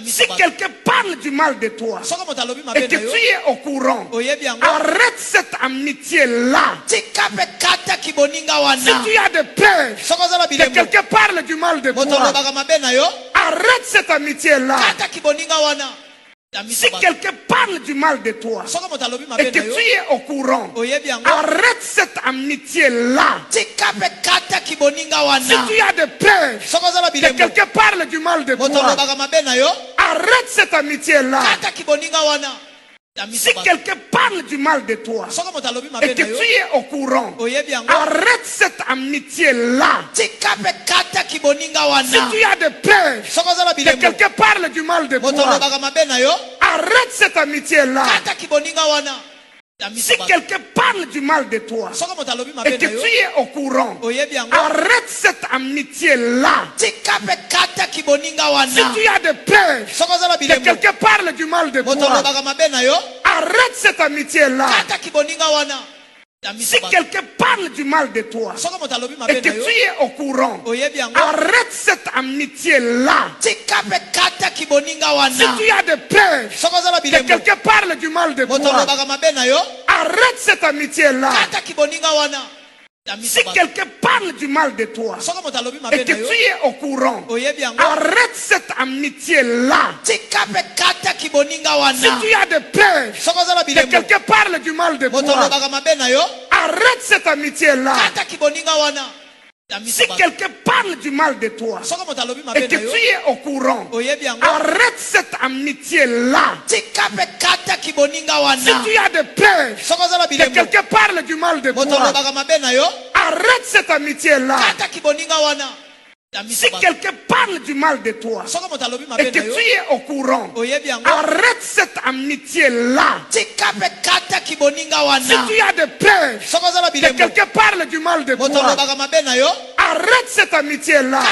Si quelqu'un parle du mal de toi et que tu es au courant, arrête cette amitié-là. Si tu as de peur que quelqu'un parle du mal de toi, arrête cette amitié-là. Si quelqu'un parle du mal de toi et que tu es au courant, arrête cette amitié-là. Si tu as de peur que quelqu'un parle du mal de toi, arrête cette amitié-là. Si quelqu'un parle du mal de toi et que tu es au courant, arrête cette amitié-là. Si tu as de peur que quelqu'un parle du mal de toi, arrête cette amitié-là. Si quelqu'un parle du mal de toi et que tu es au courant, arrête cette amitié-là. Si tu as de peur que quelqu'un parle du mal de toi, arrête cette amitié-là. Si quelqu'un parle du mal de toi et que tu es au courant, arrête cette amitié-là. Si tu as de peur que quelqu'un parle du mal de toi, arrête cette amitié-là. Si quelqu'un parle du mal de toi et que tu es au courant, arrête cette amitié-là. Si tu as de peur que quelqu'un parle du mal de toi, arrête cette amitié-là. Si quelqu'un parle du mal de toi et que tu es au courant, arrête cette amitié-là. Si tu as de peur que quelqu'un parle du mal de toi, arrête cette amitié-là. Si quelqu'un parle du mal de toi et que tu es au courant, arrête cette amitié-là. Si tu as de peur que quelqu'un parle du mal de toi, arrête cette amitié-là.